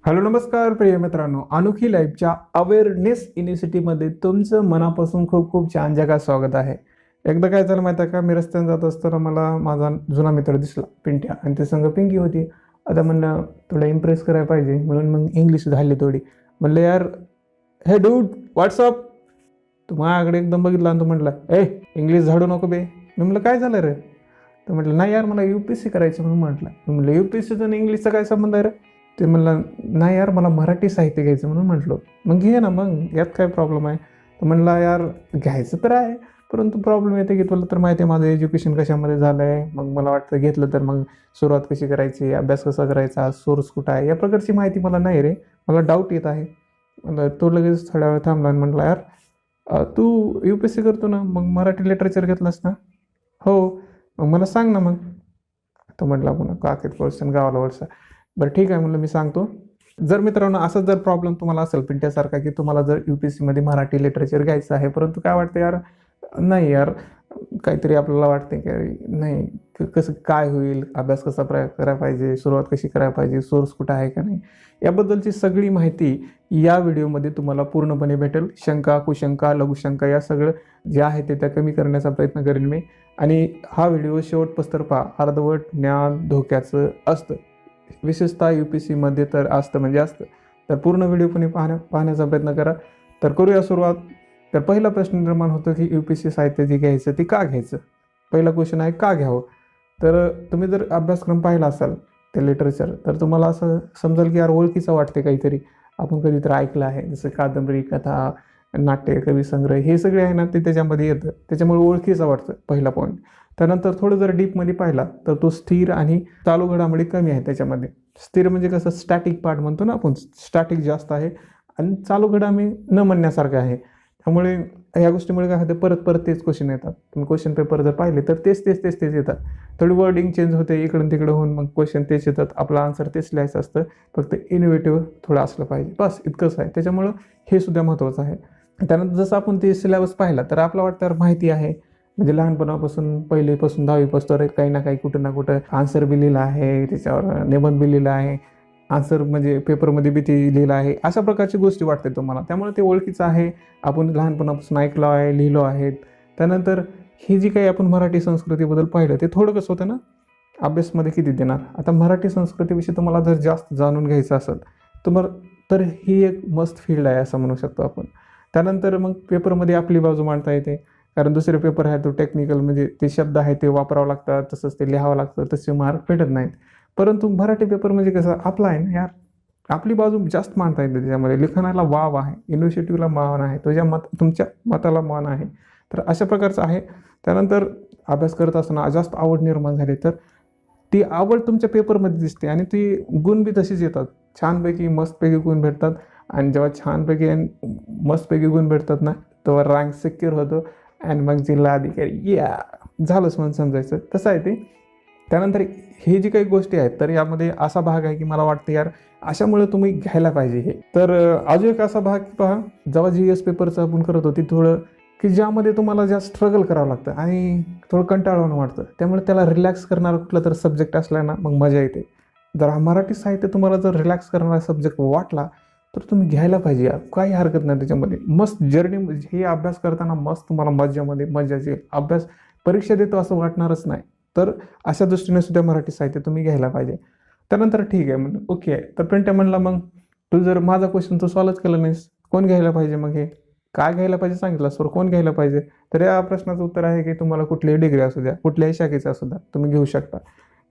Hello नमस्कार प्रिय मित्रांनो, अनोखी लाईफच्या अवेअरनेस युनिव्हर्सिटीमध्ये तुमचं मनापासून खूप खूप छान जगात स्वागत आहे. एकदा काय झालं माहिती आहे का, मी रस्त्याने जात असताना मला माझा जुना मित्र दिसला पिंट्या, आणि ते संग पिंकी होती. आता म्हणलं थोडं इम्प्रेस करायला पाहिजे म्हणून मग इंग्लिश झाली थोडी. म्हणलं यार, हे डूड व्हॉट्सअप. तू माझ्याकडे एकदम बघितला आणि तो म्हटला, ए इंग्लिश झाडू नको बे. मी म्हटलं काय झालं रे? तर म्हटलं नाही यार, मला UPSC करायचं म्हणून म्हटलं. मी म्हटलं UPSCचा आणि इंग्लिशचा काय संबंध आहे रे? ते म्हणलं नाही यार, मला मराठी साहित्य घ्यायचं म्हणून म्हटलं. मग घे ना, मग यात काय प्रॉब्लेम आहे? तर म्हणला यार घ्यायचं तर आहे, परंतु प्रॉब्लेम येते की तुला तर माहिती आहे माझं एज्युकेशन कशामध्ये झालं आहे. मग मला वाटतं घेतलं तर मग सुरुवात कशी करायची, अभ्यास कसा करायचा, सोर्स कुठं आहे, या प्रकारची माहिती मला नाही रे. मला डाऊट येत आहे. मला तो लगेच थोड्या वेळ थांबला आणि म्हटला यार तू UPSC करतो ना, मग मराठी लिटरेचर घेतलंस ना? हो. मग मला सांग ना मग. तो म्हटला पुन्हा काकेत क्वेश्चन गावाला वळसा. बरं ठीक आहे म्हणलं, मी सांगतो. जर मित्रांनो असाच जर प्रॉब्लेम तुम्हाला असेल पिंट्यासारखा, की तुम्हाला जर UPSC मध्ये मराठी लिटरेचर घ्यायचं आहे, परंतु काय वाटतं यार, नाही यार काहीतरी आपल्याला वाटते की नाही, कसं काय होईल, अभ्यास कसा करायला पाहिजे, सुरुवात कशी करायला पाहिजे, सोर्स कुठं आहे का नाही, याबद्दलची सगळी माहिती या व्हिडिओमध्ये तुम्हाला पूर्णपणे भेटेल. शंका, कुशंका, लघुशंका या सगळं जे आहे ते त्या कमी करण्याचा प्रयत्न करेन मी. आणि हा व्हिडिओ शेवटपस्तर पहा. अर्धवट ज्ञान धोक्याचं असतं, विशेषतः UPSC मध्ये तर असतं म्हणजे असतं. तर पूर्ण व्हिडिओ पण पाहण्याचा प्रयत्न करा. तर करूया सुरुवात. तर पहिला प्रश्न निर्माण होतो की UPSC साहित्य जे घ्यायचं ते का घ्यायचं. पहिला क्वेश्चन आहे का घ्यावं. तर तुम्ही जर अभ्यासक्रम पाहिला असाल ते लिटरेचर, तर तुम्हाला असं समजेल की यार ओळखीचं वाटते काहीतरी, आपण कधीतरी ऐकलं आहे. जसं कादंबरी, कथा, नाट्य, कविसंग्रह हे सगळे आहे ना, ते त्याच्यामध्ये येतं, त्याच्यामुळे ओळखीचं वाटतं, पहिला पॉईंट. त्यानंतर थोडं जर डीपमध्ये पाहिला तर तो स्थिर आणि चालू घडामोडी कमी आहे त्याच्यामध्ये. स्थिर म्हणजे कसं, स्टॅटिक पार्ट म्हणतो ना आपण, स्टॅटिक जास्त आहे, आणि चालू घडामोडी न म्हणण्यासारखं आहे. त्यामुळे ह्या गोष्टीमुळे काय होतं, परत परत तेच क्वेश्चन येतात. तुम्ही क्वेश्चन पेपर जर पाहिले तर तेच तेच तेच तेच येतात. थोडी वर्डिंग चेंज होते इकडून तिकडे होऊन, मग क्वेश्चन तेच येतात. आपलं आन्सर तेच लिहायचं असतं, फक्त इनोव्हेटिव्ह थोडं असलं पाहिजे, बस इतकंच आहे. त्याच्यामुळं हे सुद्धा महत्त्वाचं आहे. त्यानंतर जसं आपण ते सिलेबस पाहिला तर आपलं वाटतं माहिती आहे, म्हणजे लहानपणापासून पहिलीपासून 10वीपासून काही ना काही कुठं ना कुठं आन्सर बी लिहिलं आहे, त्याच्यावर निबंध बी लिहिला आहे, आन्सर म्हणजे पेपरमध्ये बी ते लिहिलं आहे, अशा प्रकारची गोष्टी वाटते तुम्हाला. त्यामुळे ते ओळखीचं आहे, आपण लहानपणापासून ऐकलो आहे, लिहिलो आहे. त्यानंतर ही जी काही आपण मराठी संस्कृतीबद्दल पाहिलं ते थोडं कसं होतं ना, अभ्यासमध्ये किती देणार. आता मराठी संस्कृतीविषयी तुम्हाला जर जास्त जाणून घ्यायचं असेल तर ही एक मस्त फील्ड आहे असं म्हणू शकतो आपण. त्यानंतर मग पेपरमध्ये आपली बाजू मांडता येते, कारण दुसरे पेपर आहे तो टेक्निकल, म्हणजे ते शब्द आहे ते वापरावं लागतात, तसंच ते लिहावं लागतं, तसे मार्क भेटत नाहीत. परंतु मराठी पेपर म्हणजे कसं आपला आहे ना यार, आपली बाजू जास्त मांडता येते त्याच्यामध्ये. लिखाणाला वाव आहे, युनिव्हर्सिटीला मान आहे, तुमच्या मताला मान आहे. तर अशा प्रकारचं आहे. त्यानंतर अभ्यास करत असताना जास्त आवड निर्माण झाली तर ती आवड तुमच्या पेपरमध्ये दिसते, आणि ती गुण बी तशीच येतात, छानपैकी मस्तपैकी गुण भेटतात. आणि जेव्हा छानपैकी आणि मस्तपैकी गुण भेटतात ना, तेव्हा रँक सिक्युअर होतो, आणि मग जिल्हा अधिकारी या झालंच म्हणून समजायचं, तसं आहे ते. त्यानंतर हे जी काही गोष्टी आहेत तर यामध्ये असा भाग आहे की मला वाटतं यार अशामुळे तुम्ही घ्यायला पाहिजे हे. तर अजून एक असा भाग की पहा, जेव्हा GS पेपरचं आपण करत होती थोडं, की ज्यामध्ये तुम्हाला जास्त स्ट्रगल करावं लागतं आणि थोडं कंटाळवाणं वाटतं. त्यामुळे त्याला रिलॅक्स करणारा कुठला तर सब्जेक्ट असला ना, मग मजा येते. जर हा मराठी साहित्य तुम्हाला जर रिलॅक्स करणारा सब्जेक्ट वाटला तर तुम्ही घ्यायला पाहिजे यार, काही हरकत नाही. त्याच्यामध्ये मस्त जर्नी, हे अभ्यास करताना मस्त तुम्हाला मजा येईल. अभ्यास परीक्षा देतो असं वाटणारच नाही. तर अशा दृष्टीने सुद्धा मराठी साहित्य तुम्ही घ्यायला पाहिजे. त्यानंतर ठीक आहे म्हणलं, ओके आहे. तर पिंट्या म्हणला मग तू जर माझा क्वेश्चन तू सॉल्वच केला नाहीस, कोण घ्यायला पाहिजे मग हे, काय घ्यायला पाहिजे सांगितलं सर, कोण घ्यायला पाहिजे. तर या प्रश्नाचं उत्तर आहे की तुम्हाला कुठलीही डिग्री असू द्या, कुठल्याही शाखेचा असू द्या, तुम्ही घेऊ शकता.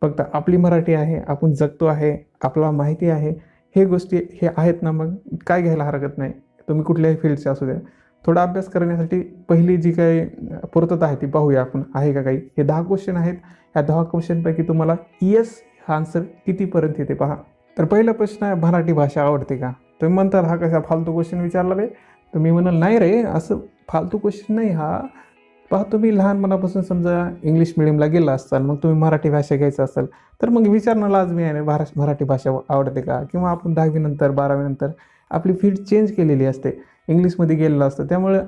फक्त आपली मराठी आहे, आपण जगतो आहे, आपला माहिती आहे, हे गोष्टी हे आहेत ना, मग काय घ्यायला हरकत नाही. तुम्ही कुठल्याही फील्डचे असू द्या. थोडा अभ्यास करण्यासाठी पहिली जी काही पूर्तता आहे ती पाहूया आपण, आहे का काही. हे 10 क्वेश्चन आहेत. ह्या 10 क्वेश्चनपैकी तुम्हाला येस हा आन्सर कितीपर्यंत येते पहा. तर पहिला प्रश्न आहे, मराठी भाषा आवडते का. तुम्ही म्हणताल हा कसा फालतू क्वेश्चन विचारला रे. तर मी म्हणाल नाही रे, असं फालतू क्वेश्चन नाही हा. पहा, तुम्ही लहानपणापासून समजा इंग्लिश मिडियमला गेला असाल, मग तुम्ही मराठी भाषा घ्यायचं असेल तर मग विचारणं लाजमी आहे ना, मराठी भाषा आवडते का. किंवा आपण 10वी नंतर 12वी नंतर आपली फील्ड चेंज केलेली असते, इंग्लिशमध्ये गेलेलं असतं. त्यामुळे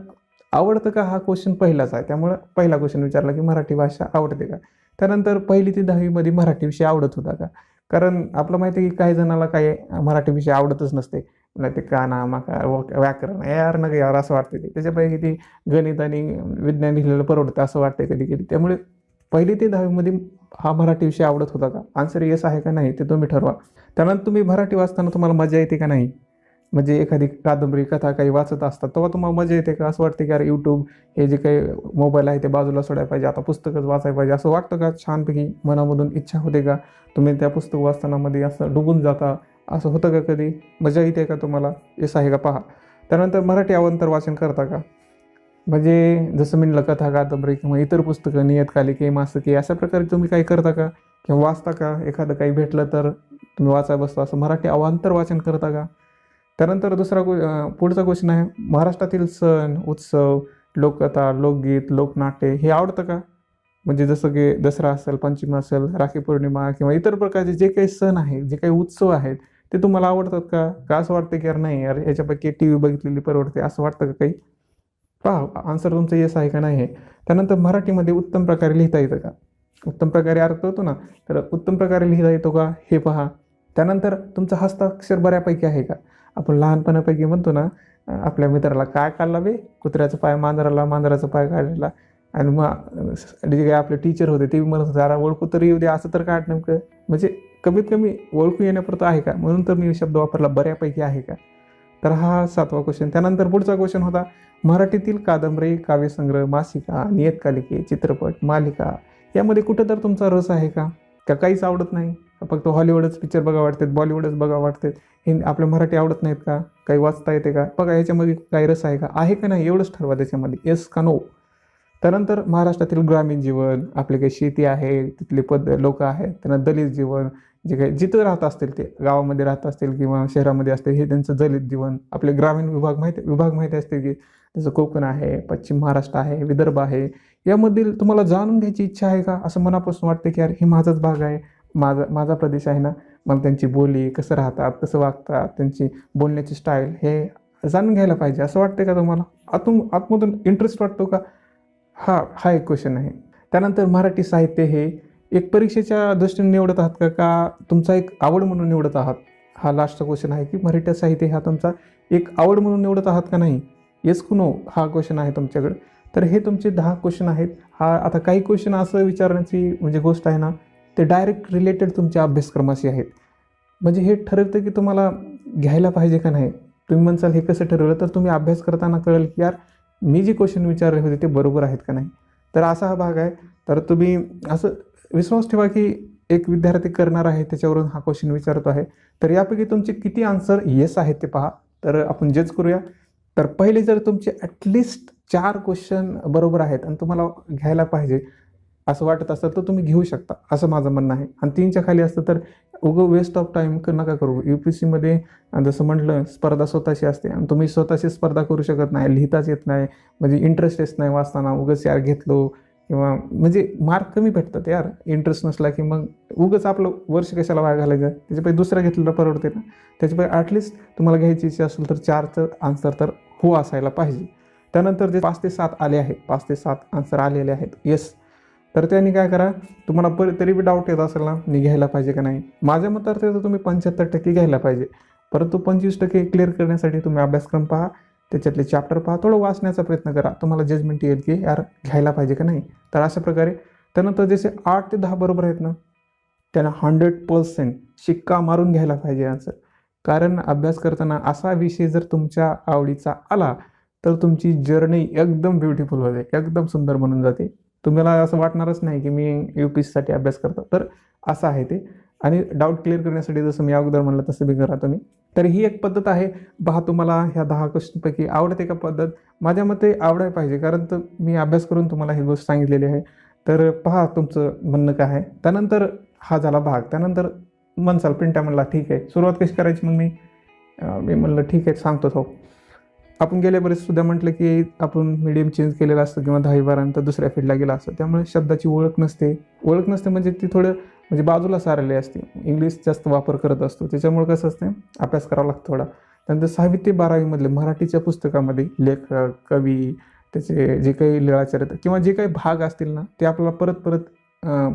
आवडतं का हा क्वेश्चन पहिलाच आहे. त्यामुळे पहिला क्वेश्चन विचारला की मराठी भाषा आवडते का. त्यानंतर 1ली ते 10वीमध्ये मराठी विषय आवडत होता का. कारण आपलं माहिती आहे की काही जणाला काही मराठी विषय आवडतच नसते. नाही ते काना माका व्याकरण यार नका यार असं वाटते ते, त्याच्यापैकी ते गणित आणि विज्ञान लिहिलेलं परवडतं असं वाटतंय कधी कधी. त्यामुळे 1ली ते 10वी मध्ये हा मराठी विषय आवडत होता का? आन्सर येस आहे का नाही ते तुम्ही ठरवा. त्यानंतर तुम्ही मराठी वाचताना तुम्हाला मजा येते का नाही? म्हणजे एखादी कादंबरी कथा काही वाचत असतात तेव्हा तुम्हाला मजा येते का? असं वाटतं की अरे यूट्यूब हे जे काही मोबाईल आहे ते बाजूला सोडायला पाहिजे, आता पुस्तकच वाचायला पाहिजे असं वाटतं का? छानपैकी मनामधून इच्छा होते का? तुम्ही त्या पुस्तक वाचताना मध्ये असं डुबून जाता, असं होतं का कधी? मजा येते का तुम्हाला? येस आहे का पहा. त्यानंतर मराठी अवांतर वाचन करता का? म्हणजे जसं म्हणलं कथा कादंबरी किंवा इतर पुस्तकं नियतकालिके मासिके अशा प्रकारे तुम्ही काही करता का? किंवा वाचता का? एखादं काही भेटलं तर तुम्ही वाचायला बसता, असं मराठी अवांतर वाचन करता का? त्यानंतर पुढचा क्वेश्चन आहे, महाराष्ट्रातील सण उत्सव, लोककथा, लोकगीत, लोकनाट्य हे आवडतं का? म्हणजे जसं की दसरा असेल, पंचमी असेल, राखी पौर्णिमा किंवा इतर प्रकारचे जे काही सण आहेत, जे काही उत्सव आहेत ते तुम्हाला आवडतात का? का असं वाटतं की यार नाही यार याच्यापैकी टी व्ही बघितलेली परवडते असं वाटतं का काही? पहा आन्सर तुमचं येस आहे का नाही आहे. त्यानंतर मराठीमध्ये उत्तम प्रकारे लिहिता येतं का? उत्तम प्रकारे अर्थ होतो ना, तर उत्तम प्रकारे लिहिता येतो का हे पहा. त्यानंतर तुमचं हस्ताक्षर बऱ्यापैकी आहे का? आपण लहानपणापैकी म्हणतो ना, आपल्या मित्राला काय काढला बे, कुत्र्याचा पाय मांजराला, मांजराचा पाय काढला. आणि मग जे काही आपले टीचर होते ते म्हणत होते जरा ओळखू तर येऊ दे, असं तर काढ नेमकं. म्हणजे कमीत कमी ओळखू येण्यापुरतं आहे का? म्हणून तर मी शब्द वापरला बऱ्यापैकी आहे का. तर हा 7वा क्वेश्चन. त्यानंतर पुढचा क्वेश्चन होता, मराठीतील कादंबरी, काव्यसंग्रह, मासिका, नियतकालिके, चित्रपट, मालिका यामध्ये कुठं तर तुमचा रस आहे का? का काहीच आवडत नाही? का फक्त हॉलिवूडच पिक्चर बघा वाटतात, बॉलिवूडच बघा वाटतात, हे आपल्या मराठी आवडत नाहीत का? काही वाचता येते का? बघा ह्याच्यामध्ये काही रस आहे का? आहे का नाही एवढंच ठरवा त्याच्यामध्ये, येस का नो. त्यानंतर महाराष्ट्रातील ग्रामीण जीवन, आपले काही शेती आहे, तिथले लोक आहेत, त्यांना दलित जीवन, जे काही जिथं राहत असतील ते गावामध्ये राहत असतील किंवा शहरामध्ये असतील हे त्यांचं दलित जीवन, आपले ग्रामीण विभाग माहिती असतील की जसं कोकण आहे, पश्चिम महाराष्ट्र आहे, विदर्भ आहे, यामधील तुम्हाला जाणून घ्यायची इच्छा आहे का? असं मनापासून वाटते की यार हे माझाच भाग आहे, माझा प्रदेश आहे ना, मला त्यांची बोली कसं राहतात, कसं वागतात, त्यांची बोलण्याची स्टाईल हे जाणून घ्यायला पाहिजे असं वाटते का तुम्हाला? आतमधून इंटरेस्ट वाटतो का? हा एक क्वेश्चन आहे. त्यानंतर मराठी साहित्य हे एक परीक्षेच्या दृष्टीने निवडत आहात का तुमचा एक आवड म्हणून निवडत आहात? हा लास्टचा क्वेश्चन आहे की मराठी साहित्य हा तुमचा एक आवड म्हणून निवडत आहात का नाही? येस की नो हा क्वेश्चन आहे तुमच्याकडे. तर हे तुमचे 10 क्वेश्चन आहेत. आता काही क्वेश्चन असं विचारण्याची म्हणजे गोष्ट आहे ना, ते डायरेक्ट रिलेटेड तुमच्या अभ्यासक्रमाशी आहेत. म्हणजे हे ठरवतं की तुम्हाला घ्यायला पाहिजे का नाही. तुम्ही म्हणसाल हे कसं ठरवलं, तर तुम्ही अभ्यास करताना कळेल की यार मी जे क्वेश्चन विचारले होते ते बरोबर आहेत का नाही. तर असा हा भाग आहे. तर तुम्ही असं विश्वास ठेवा की एक विद्यार्थी करणार आहे त्याच्यावरून हा क्वेश्चन विचारतो आहे. तर यापैकी तुमचे किती आन्सर येस आहेत ते पहा. तर आपण जज करूया. तर पहिले जर तुमचे ॲटलिस्ट 4 क्वेश्चन बरोबर आहेत आणि तुम्हाला घ्यायला पाहिजे असं वाटत असेल तर तुम्ही घेऊ शकता असं माझं म्हणणं आहे. आणि 3च्या खाली असतं तर वेस्ट ऑफ टाईम नका करू. UPSCमध्ये जसं म्हटलं स्पर्धा स्वतःची असते आणि तुम्ही स्वतःची स्पर्धा करू शकत नाही, लिहिताच येत नाही, म्हणजे इंटरेस्ट येत नाही वाचताना, उगाच यार घेतलो किंवा म्हणजे मार्क कमी भेटतात यार इंटरेस्ट नसला की, मग उगाच आपलं वर्ष कशाला वाया घालायचं, त्याच्यापैकी दुसरा घेतलेला परवडते ना. त्याच्यापैकी ॲटलिस्ट तुम्हाला घ्यायची इच्छा असेल तर 4चं आन्सर तर हो असायला पाहिजे. त्यानंतर जे 5 ते 7 आले आहेत, 5 ते 7 आन्सर आलेले आहेत येस, तर त्यांनी काय करा, तुम्हाला तरी बी डाऊट येत असेल ना मी घ्यायला पाहिजे का नाही, माझ्या मतार्थ तर तुम्ही 75% घ्यायला पाहिजे. परंतु 25% क्लिअर करण्यासाठी तुम्ही अभ्यासक्रम पहा, त्याच्यातले चॅप्टर पहा, थोडं वाचण्याचा प्रयत्न करा, तुम्हाला जजमेंट येईल की यार घ्यायला पाहिजे का नाही. तर अशा प्रकारे त्यानंतर जसे 8 ते 10 बरोबर आहेत ना, त्यांना 100% शिक्का मारून घ्यायला पाहिजे आन्सर. कारण अभ्यास करताना असा विषय जर तुमच्या आवडीचा आला तर तुमची जर्नी एकदम ब्युटिफुल होते, एकदम सुंदर बनून जाते. तुम्हाला असं वाटणारच नाही की मी UPSCसाठी अभ्यास करतो. तर असं आहे ते. आणि डाऊट क्लिअर करण्यासाठी जसं मी अगोदर म्हणलं तसं बी करा तुम्ही. तर ही एक पद्धत आहे. पहा तुम्हाला ह्या 10 क्वेश्चनपैकी आवडते का पद्धत? माझ्या मते आवडायला पाहिजे, कारण तर मी अभ्यास करून तुम्हाला ही गोष्ट सांगितलेली आहे. तर पहा तुमचं म्हणणं काय आहे. त्यानंतर हा झाला भाग. त्यानंतर म्हणसाल पिंट्या म्हणला ठीक आहे, सुरुवात कशी करायची मग मी म्हणलं ठीक आहे सांगतो तो. आपण गेल्या बरेच सुद्धा म्हटलं की आपण मीडियम चेंज केलेलं असतं किंवा 10वी-12वी दुसऱ्या फील्डला गेला असतं, त्यामुळे शब्दाची ओळख नसते म्हणजे ती थोडं म्हणजे बाजूला सारलेली असते, इंग्लिश जास्त वापर करत असतो, त्याच्यामुळे कसं असतं अभ्यास करावा लागतो थोडा. त्यानंतर 6वी ते 12वी मराठीच्या पुस्तकामध्ये लेखक कवी त्याचे जे काही लीळाचरित्र किंवा जे काही भाग असतील ना ते आपल्याला परत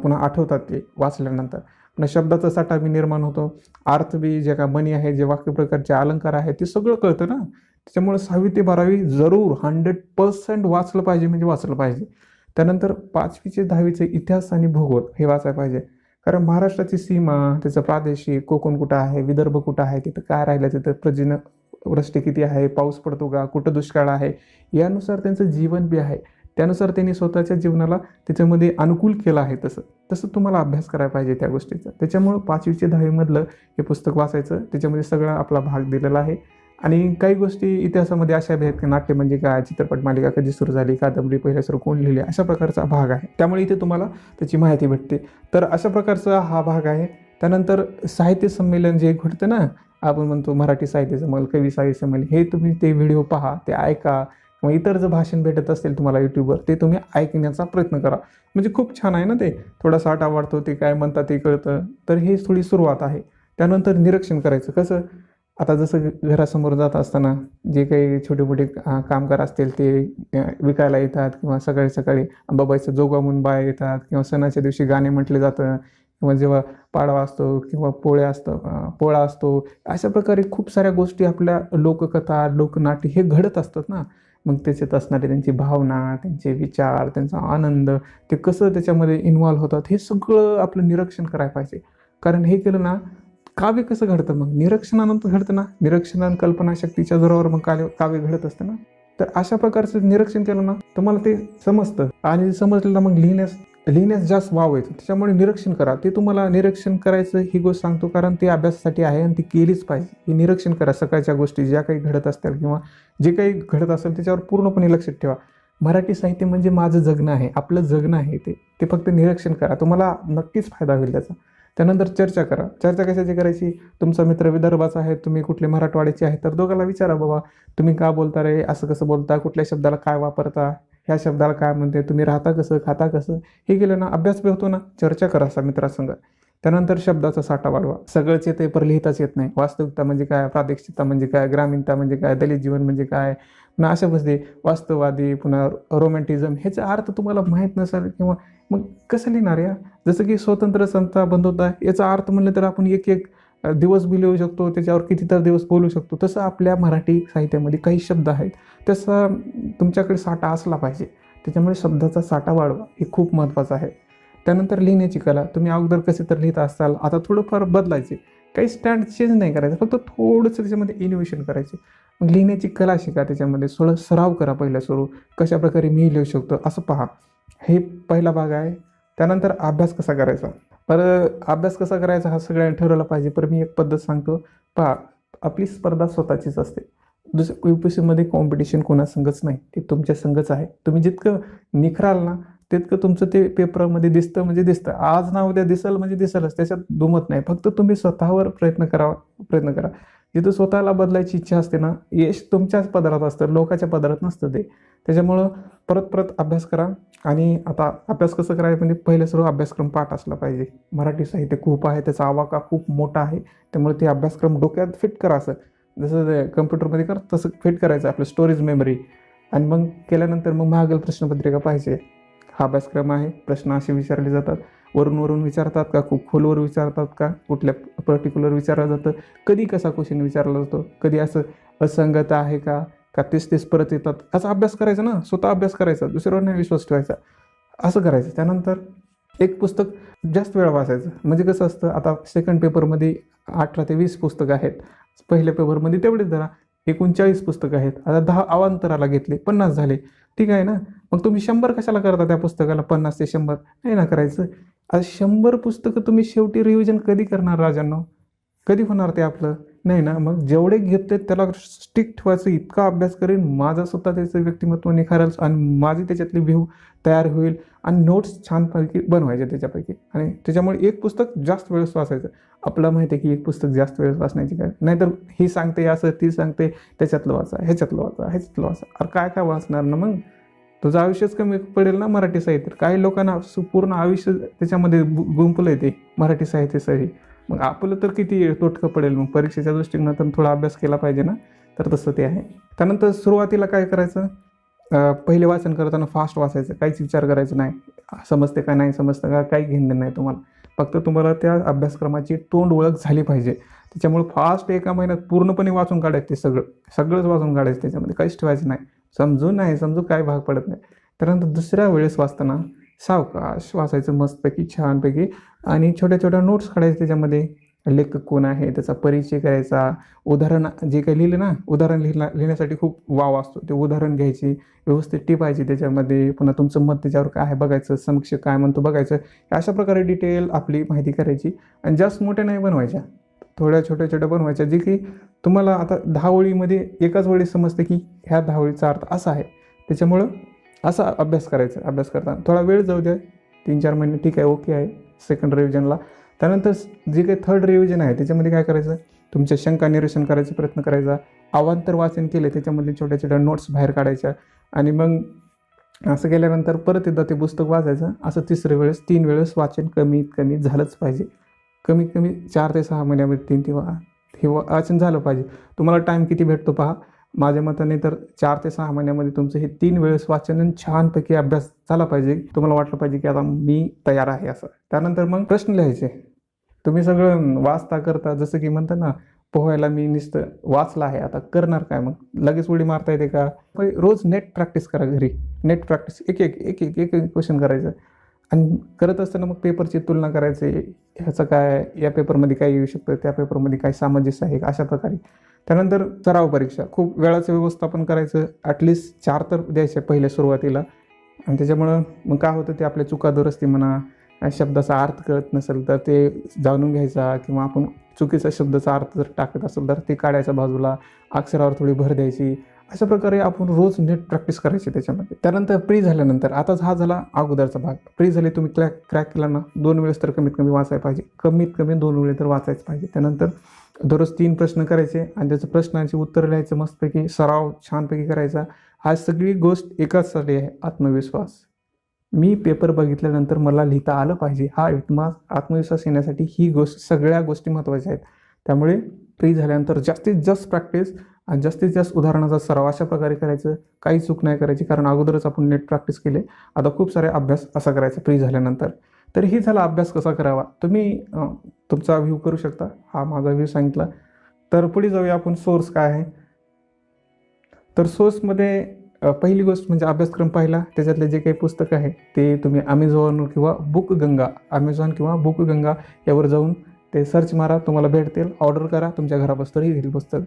पुन्हा आठवतात ते वाचल्यानंतर. पुन्हा शब्दाचा साठा बी निर्माण होतो, अर्थ बी जे काय म्हणी आहे, जे वाक्यप्रकारचे अलंकार आहे ते सगळं कळतं ना. त्याच्यामुळे 6वी ते 12वी जरूर 100% वाचलं पाहिजे म्हणजे वाचलं पाहिजे. त्यानंतर 5वी ते 10वीचे इतिहास आणि भूगोल हे वाचायला पाहिजे. कारण महाराष्ट्राची सीमा, त्याचं प्रादेशिक, कोकण कुठं आहे, विदर्भ कुठं आहे, तिथं काय राहिलं, तिथं वृष्टी किती आहे, पाऊस पडतो का, कुठं दुष्काळ आहे, यानुसार त्यांचं जीवन बी आहे. त्यानुसार त्यांनी स्वतःच्या जीवनाला त्याच्यामध्ये अनुकूल केलं आहे. तसं तसं तुम्हाला अभ्यास करायला पाहिजे त्या गोष्टीचा. त्याच्यामुळं 5वी ते 10वी मधलं हे पुस्तक वाचायचं. त्याच्यामध्ये सगळा आपला भाग दिलेला आहे. आणि काही गोष्टी इतिहासामध्ये अशा बी आहेत की नाट्य म्हणजे काय, चित्रपट मालिका कधी सुरू झाली, कादंबरी पहिल्या सुरू कोण लिहिली, अशा प्रकारचा भाग आहे. त्यामुळे इथे तुम्हाला त्याची माहिती भेटते. तर अशा प्रकारचा हा भाग आहे. त्यानंतर साहित्य संमेलन जे घडतं ना, आपण म्हणतो मराठी साहित्य संमेलन, कवी साहित्य संमेलन, हे तुम्ही ते व्हिडिओ पहा, ते ऐका, किंवा इतर जर भाषण भेटत असेल तुम्हाला यूट्यूबवर ते तुम्ही ऐकण्याचा प्रयत्न करा. म्हणजे खूप छान आहे ना ते, थोडासा आठ आवडतो, ते काय म्हणतात ते कळतं. तर हे थोडी सुरुवात आहे. त्यानंतर निरीक्षण करायचं कसं, आता जसं घरासमोर जात असताना जे काही छोटे मोठे कामगार असतील ते विकायला येतात, किंवा सकाळी सकाळी अंबाबाईचा जोगा म्हणून बाया येतात, किंवा सणाच्या दिवशी गाणे म्हटले जातं, किंवा जेव्हा पाडवा असतो किंवा पोळा असतो, अशा प्रकारे खूप साऱ्या गोष्टी आपल्या लोककथा, लोकनाट्य हे घडत असतात ना. मग त्याच्यात असणारे त्यांची भावना, त्यांचे विचार, त्यांचा आनंद, ते कसं त्याच्यामध्ये इन्व्हॉल्व्ह होतात, हे सगळं आपलं निरीक्षण करायला पाहिजे. कारण हे केलं ना, काव्य कसं घडतं, मग निरीक्षणानंतर घडतं ना. निरीक्षण आणि कल्पनाशक्तीच्या जोरावर मग काव्य घडत असतं ना. तर अशा प्रकारचं निरीक्षण केलं ना, तुम्हाला ते समजतं. आणि समजलं ना, मग लिहिण्यास जास्त वाव येतो. त्याच्यामुळे निरीक्षण करा. ते तुम्हाला निरीक्षण करायचं ही गोष्ट सांगतो, कारण ते अभ्यासासाठी आहे आणि ती केलीच पाहिजे. हे निरीक्षण करा. सकाळच्या गोष्टी ज्या काही घडत असतील किंवा जे काही घडत असेल त्याच्यावर पूर्णपणे लक्षात ठेवा. मराठी साहित्य म्हणजे माझं जगणं आहे, आपलं जगणं आहे. ते फक्त निरीक्षण करा, तुम्हाला नक्कीच फायदा होईल त्याचा. त्यानंतर चर्चा करा. चर्चा कशाची करायची, तुमचा मित्र विदर्भाचा आहे, तुम्ही कुठले मराठवाड्याचे आहे, तर दोघांना विचारा, बाबा तुम्ही का बोलता रे, असं कसं बोलता, कुठल्या शब्दाला काय वापरता, ह्या शब्दाला काय म्हणते, तुम्ही राहता कसं, खाता कसं, हे केलं ना अभ्यास बी होतो ना. चर्चा करा असा मित्रासंग. त्यानंतर शब्दाचा साठा वाढवा. सगळंच येते पर लिहिताच येत नाही. वास्तविकता म्हणजे काय, प्रादेशिकता म्हणजे काय, ग्रामीणता म्हणजे काय, दलित जीवन म्हणजे काय, पुन्हा अशा गोष्टी, वास्तववादी, पुन्हा रोमॅन्टिझम, ह्याचा अर्थ तुम्हाला माहीत नसेल किंवा मग कसं लिहिणार या. जसं की स्वतंत्र संस्था बंधुता, याचा अर्थ म्हणलं तर आपण एक दिवस बी लिहू शकतो, त्याच्यावर कितीतर दिवस बोलू शकतो. तसं आपल्या मराठी साहित्यामध्ये काही शब्द आहेत, तसा तुमच्याकडे साठा असला पाहिजे. त्याच्यामुळे शब्दाचा साठा वाढवा, हे खूप महत्त्वाचं आहे. त्यानंतर लिहिण्याची कला. तुम्ही अगोदर कसे तर लिहित असाल, आता थोडंफार बदलायचे, काही स्टँड चेंज नाही करायचं, फक्त थोडंसं त्याच्यामध्ये इनोव्हेशन करायचे. मग लिहिण्याची कला शिका, त्याच्यामध्ये थोडं सराव करा. पहिला सुरू कशाप्रकारे मी लिहू शकतो असं पहा. हे पहिला भाग आहे. त्यानंतर अभ्यास कसा करायचा. अभ्यास कसा करायचा हा सगळ्यांनी ठरवला पाहिजे. पण मी एक पद्धत सांगतो, पहा, आपली स्पर्धा स्वतःचीच असते. दुसरं UPSCमध्ये कॉम्पिटिशन कोणासंगच नाही, ते तुमच्या संगच आहे. तुम्ही जितकं निखराल ना, तितकं तुमचं ते पेपरमध्ये दिसतं म्हणजे दिसतं. आज ना उद्या दिसेल म्हणजे दिसेलच, त्याच्यात दुमत नाही. फक्त तुम्ही स्वतःवर प्रयत्न करा. जिथं स्वतःला बदलायची इच्छा असते ना, यश तुमच्याच पदरात असतं, लोकांच्या पदरात नसतं ते. त्याच्यामुळं परत अभ्यास करा. आणि आता अभ्यास कसं करायचं म्हणजे पहिलं सर्व अभ्यासक्रम पाठ असला पाहिजे. मराठी साहित्य खूप आहे, त्याचा आवाका खूप मोठा आहे. त्यामुळे ते अभ्यासक्रम डोक्यात फिट करा. असं जसं ते कम्प्युटरमध्ये कर तसं फिट करायचं आपलं स्टोरेज मेमरी. आणि मग केल्यानंतर मग मागील प्रश्नपत्रिका पाहिजे. हा अभ्यासक्रम आहे, प्रश्न असे विचारले जातात, वरून विचारतात का, खूप खोलवर विचारतात का, कुठल्या पर्टिक्युलर विचारलं जातं, कधी कसा क्वेश्चन विचारला जातो, कधी असं असंगत आहे का तेच परत येतात, असा अभ्यास करायचा ना. स्वतः अभ्यास करायचा, दुसऱ्यावर नाही विश्वास ठेवायचा, असं करायचं. त्यानंतर एक पुस्तक जास्त वेळा वाचायचं. म्हणजे कसं असतं, आता सेकंड पेपरमध्ये 18 ते 20 पुस्तकं आहेत, पहिल्या पेपरमध्ये तेवढेच धरा 39 पुस्तकं आहेत. आता 10 अवांतराला घेतले, 50 झाले, ठीक आहे ना. मग तुम्ही 100 कशाला करता त्या पुस्तकाला, 50 ते 100 नाही ना करायचं. आज 100 पुस्तकं तुम्ही शेवटी रिव्हिजन कधी करणार राजांनो, कधी होणार ते आपलं नाही ना. मग जेवढे घेतले त्याला स्टिक ठेवायचं, इतका अभ्यास करेन, माझं स्वतः त्याचं व्यक्तिमत्व निखारेल आणि माझी त्याच्यातली व्ह्यू तयार होईल आणि नोट्स छानपैकी बनवायचे त्याच्यापैकी. आणि त्याच्यामुळे एक पुस्तक जास्त वेळेस वाचायचं. आपल्याला माहिती आहे की एक पुस्तक जास्त वेळेस वाचण्याची काय, नाहीतर ही सांगते असं, ती सांगते त्याच्यातलं वाचा, ह्याच्यातलं वाचा, अरे काय वाचणार ना, मग तुझं आयुष्यच कमी पडेल ना मराठी साहित्य. काही लोकांना पूर्ण आयुष्य त्याच्यामध्ये गुंपलं आहे ते मराठी साहित्यासाठी. मग आपलं तर किती तोटकं पडेल. मग परीक्षेच्या दृष्टीने थोडा अभ्यास केला पाहिजे ना. तर तसं ते आहे. त्यानंतर सुरुवातीला काय करायचं, पहिले वाचन करताना फास्ट वाचायचं, काहीच विचार करायचा नाही, समजते का नाही समजतं का काही घेणं नाही तुम्हाला. फक्त तुम्हाला त्या अभ्यासक्रमाची तोंड ओळख झाली पाहिजे. त्याच्यामुळे फास्ट एका महिन्यात पूर्णपणे वाचून काढायचं, ते सगळंच वाचून काढायचं, त्याच्यामध्ये काहीच ठेवायचं नाही. समजून काय भाग पडत नाही. त्यानंतर दुसऱ्या वेळेस वाचताना सावकाश वाचायचं, मस्तपैकी छानपैकी, आणि छोट्या छोट्या नोट्स काढायचे. त्याच्यामध्ये लेखक कोण आहे त्याचा परिचय करायचा, उदाहरण जे काही लिहिलं ना, उदाहरण लिहिण्यासाठी खूप वाव असतो, ते उदाहरण घ्यायची, व्यवस्थित टिपायची त्याच्यामध्ये, पुन्हा तुमचं मत त्याच्यावर काय आहे बघायचं, समक्ष काय म्हणतो बघायचं. अशा प्रकारे डिटेल आपली माहिती करायची. आणि जास्त मोठ्या नाही बनवायच्या, थोड्या छोट्या छोट्या बनवायच्या, जे की तुम्हाला आता 10 ओळीमध्ये एकाच वेळी समजतं की ह्या 10 ओळीचा अर्थ असा आहे. त्याच्यामुळं असा अभ्यास करायचा. अभ्यास करताना थोडा वेळ जाऊ द्या, 3-4 महिने ठीक आहे, ओके आहे सेकंड रिव्हिजनला. त्यानंतर जे काही थर्ड रिव्हिजन आहे त्याच्यामध्ये काय करायचं, तुमच्या शंका निरसन करायचा प्रयत्न करायचा. अवांतर वाचन केले त्याच्यामध्ये छोट्या छोट्या नोट्स बाहेर काढायच्या, आणि मग असं केल्यानंतर परत एकदा ते पुस्तक वाचायचं. असं 3 वेळेस वाचन कमीत कमी झालंच पाहिजे. कमीत कमी 4 ते 6 महिन्यामध्ये हे वाचन झालं पाहिजे. तुम्हाला टाईम किती भेटतो पहा. माझ्या मताने तर 4 ते 6 महिन्यामध्ये तुमचं हे 3 वेळेस वाचन छानपैकी अभ्यास झाला पाहिजे. तुम्हाला वाटलं पाहिजे की आता मी तयार आहे असं. त्यानंतर मग प्रश्न लिहायचे. तुम्ही सगळं वाचता करता, जसं की म्हणतात ना, पोहायला मी नुसतं वाचलं आहे, आता करणार काय, मग लगेच उडी मारता येते का? रोज नेट प्रॅक्टिस करा घरी. नेट प्रॅक्टिस एक एक क्वेश्चन करायचं, आणि करत असताना मग पेपरची तुलना करायची. ह्याचं काय, या पेपरमध्ये काय येऊ शकतं, त्या पेपरमध्ये काय सामंजस्य आहे, अशा प्रकारे. त्यानंतर सराव परीक्षा, खूप वेळाचं व्यवस्थापन करायचं. ॲटलिस्ट 4 तर द्यायचे पहिल्या सुरुवातीला. आणि त्याच्यामुळं मग काय होतं, ते आपल्या चुका दुरुस्ती म्हणा, शब्दाचा अर्थ कळत नसेल तर ते जाणून घ्यायचा, किंवा आपण चुकीचा शब्दाचा अर्थ जर टाकत असेल तर ते काढायचा बाजूला, अक्षरावर थोडी भर द्यायची. अशा प्रकारे आपण रोज नेट प्रॅक्टिस करायची त्याच्यामध्ये. त्यानंतर प्री झाल्यानंतर, आता हा झाला अगोदरचा भाग. प्री झाले, तुम्ही क्रॅक केला ना, 2 वेळेस तर कमीत कमी वाचायला पाहिजे. कमीत कमी 2 वेळेस तर वाचायचं पाहिजे. त्यानंतर दररोज 3 प्रश्न करायचे, आणि त्याचं प्रश्नांची उत्तर लिहायचं, मस्तपैकी सराव छानपैकी करायचा. हा सगळी गोष्ट एकाचसाठी आहे, आत्मविश्वास. मी पेपर बघितल्यानंतर मला लिहिता आलं पाहिजे, हा आत्मविश्वास येण्यासाठी ही सगळ्या गोष्टी महत्त्वाच्या आहेत. त्यामुळे प्री झाल्यानंतर जास्तीत जास्त प्रॅक्टिस आणि जास्तीत जास्त उदाहरणाचा सराव अशा प्रकारे करायचं. काही चूक नाही करायची, कारण अगोदरच आपण नेट प्रॅक्टिस केले. आता खूप सारे अभ्यास असा करायचा प्री झाल्यानंतर. तर ही झाला अभ्यास कसा करावा. तुम्ही तुमचा व्ह्यू करू शकता. हा माझा व्ह्यू सांगितला. तर पुढे जाऊया आपण. सोर्स काय आहे, तर सोर्समध्ये पहिली गोष्ट म्हणजे अभ्यासक्रम पाहिला, त्याच्यातले जे काही पुस्तक आहे ते तुम्ही अमेझॉन किंवा बुकगंगा यावर जाऊन ते सर्च मारा, तुम्हाला भेटतील. ऑर्डर करा, तुमच्या घरापासून येईल पुस्तक.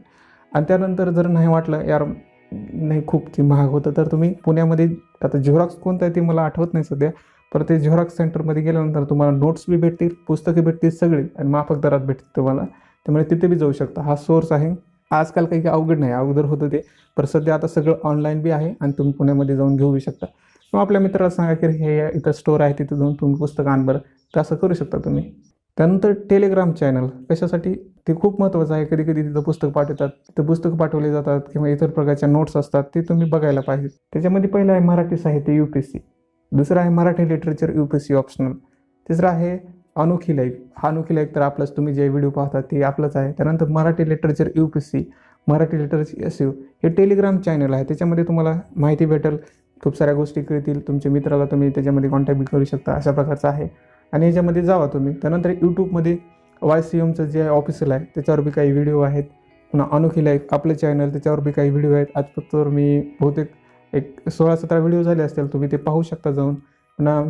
आणि त्यानंतर जर नाही वाटलं यार नाही खूप ते महाग होतं, तर तुम्ही पुण्यामध्ये, आता झेरॉक्स कोणतं आहे ते मला आठवत नाही सध्या, पण ते झेरॉक्स सेंटरमध्ये गेल्यानंतर तुम्हाला नोट्स बी भेटतील, पुस्तकं भेटतील सगळी, आणि माफक दरात भेटतील तुम्हाला. त्यामुळे तिथे बी जाऊ शकता. हा सोर्स आहे. आजकाल काही अवघड नाही, अगोदर होतं ते, पण सध्या आता सगळं ऑनलाईन बी आहे, आणि तुम्ही पुण्यामध्ये जाऊन घेऊ शकता. किंवा आपल्या मित्राला सांगा की हे इथं स्टोअर आहे, तिथं जाऊन तुम्ही पुस्तकं आण बरं, तर असं करू शकता तुम्ही. त्यानंतर टेलिग्राम चॅनल कशासाठी, ते खूप महत्त्वाचं आहे. कधी कधी तिथं पुस्तक पाठवतात, तिथं पुस्तकं पाठवले जातात, किंवा इतर प्रकारच्या नोट्स असतात, ते तुम्ही बघायला पाहिजे. त्याच्यामध्ये पहिलं आहे मराठी साहित्य UPSC, दुसरं आहे मराठी लिटरेचर UPSC ऑप्शनल, तिसरं आहे अनोखी लाईफ. हा अनोखी लाईफ तर आपलंच, तुम्ही जे व्हिडिओ पाहता ते आपलंच आहे. त्यानंतर Marathi literature UPSC, Marathi literature SU, हे टेलिग्राम चॅनल आहे. त्याच्यामध्ये तुम्हाला माहिती भेटेल, खूप साऱ्या गोष्टी कळतील. तुमच्या मित्राला तुम्ही त्याच्यामध्ये कॉन्टॅक्ट करू शकता, अशा प्रकारचं आहे. आणि याच्यामध्ये जावा तुम्ही. त्यानंतर यूट्यूबमध्ये YCMचं जे ऑफिशियल आहे त्याच्यावर बी काही व्हिडिओ आहेत. पुन्हा अनोखी लाईफ आपलं चॅनल, त्याच्यावर बी काही व्हिडिओ आहेत. आजपर्यंत मी बहुतेक एक 16-17 व्हिडिओ झाले असतील, तुम्ही ते पाहू शकता जाऊन. पुन्हा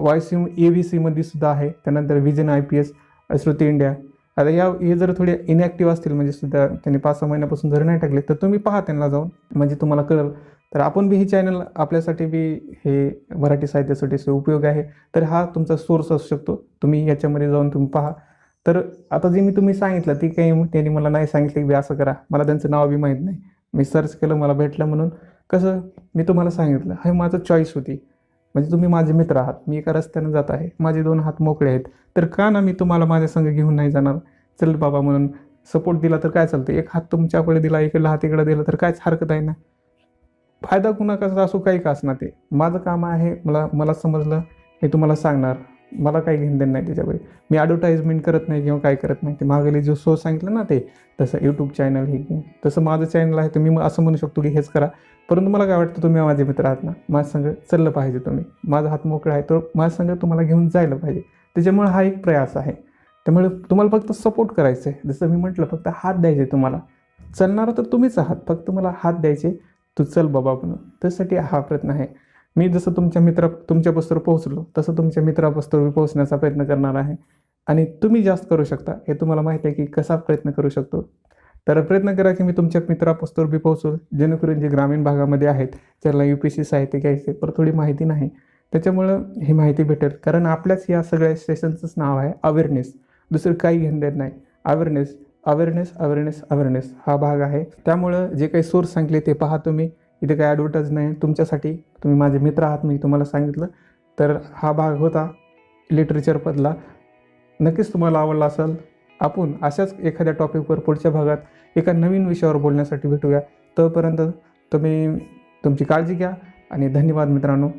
YCM AVCमध्ये सुद्धा आहे. त्यानंतर विजन IPS, श्रुती इंडिया. आता हे जर थोडे इनॅक्टिव्ह असतील, म्हणजे सुद्धा त्यांनी 5-6 महिन्यापासून जर नाही टाकले, तर तुम्ही पहा त्यांना जाऊन, म्हणजे तुम्हाला कळेल. तर आपण बी हे चॅनल आपल्यासाठी बी हे मराठी साहित्यासाठी उपयोग आहे. तर हा तुमचा सोर्स असू शकतो. तुम्ही याच्यामध्ये जाऊन तुम्ही पहा. तर आता जे मी तुम्ही सांगितलं ती काही त्यांनी मला नाही सांगितलं की असं करा, मला त्यांचं नाव बी माहीत नाही. मी सर्च केलं, मला भेटलं, म्हणून कसं मी तुम्हाला सांगितलं. हे माझं चॉईस होती. म्हणजे तुम्ही माझे मित्र आहात, मी एका रस्त्यानं जात आहे, माझे 2 हात मोकळे आहेत, तर का ना मी तुम्हाला माझ्या संग घेऊन नाही जाणार. चल बाबा म्हणून सपोर्ट दिला तर काय चालतं. एक हात तुमच्याकडे दिला, इकडला हात इकडे दिला, तर कायच हरकत आहे ना. फायदा कुणाचा असो, काही का असणार, ते माझं काम आहे. मला समजलं, मी तुम्हाला सांगणार. मला काही घेणं देणं नाही त्याच्यामुळे. मी ॲडव्हर्टाइजमेंट करत नाही किंवा काय करत नाही. ते मागेले जो सोर्स सांगितलं ना, ते तसं यूट्यूब चॅनल हे तसं माझं चॅनल आहे. तर मी असं म्हणू शकतो की हेच करा. परंतु मला काय वाटतं, तुम्ही माझे मित्र आहात ना, माझ्या संग चाललं पाहिजे. तुम्ही माझा हात मोकळा आहे, तर माझ्या संग तुम्हाला घेऊन जायला पाहिजे. त्याच्यामुळे हा एक प्रयास आहे. त्यामुळे तुम्हाला फक्त सपोर्ट करायचं आहे. जसं मी म्हटलं, फक्त हात द्यायचे तुम्हाला. चालणारं तर तुम्हीच आहात, फक्त मला हात द्यायचे, तू चल बाबा म्हणून. त्यासाठी हा प्रयत्न आहे. मी जसं तुमच्यापासून पोहोचलो, तसं तुमच्या मित्रापासून पोहोचण्याचा प्रयत्न करणार आहे. आणि तुम्ही जास्त करू शकता, हे तुम्हाला माहिती आहे की कसा प्रयत्न करू शकतो. तर प्रयत्न करा की मी तुमच्या मित्रापासून पोहोचू, जेणेकरून जे ग्रामीण भागामध्ये आहेत, ज्याला UPSC साहित्य घ्यायचे पण थोडी माहिती नाही, त्याच्यामुळं ही माहिती भेटेल. कारण आपल्याच या सगळ्या सेशनचंच नाव आहे अवेअरनेस, दुसरं काही घेणं देत नाही. अवेअरनेस, अवेअरनेस, अवेअरनेस, अवेअरनेस हा भाग आहे. त्यामुळं जे काही सोर्स सांगले ते पहा तुम्ही. इथे काही ॲडव्हर्टाईज नाही तुमच्यासाठी, तुम्ही माझे मित्र आहात, मी तुम्हाला सांगितलं. तर हा भाग होता लिटरेचरमधला. नक्कीच तुम्हाला आवडला असेल. आपण अशाच एखाद्या टॉपिकवर पुढच्या भागात एका नवीन विषयावर बोलण्यासाठी भेटूया. तोपर्यंत तुम्ही तुमची काळजी घ्या आणि धन्यवाद मित्रांनो.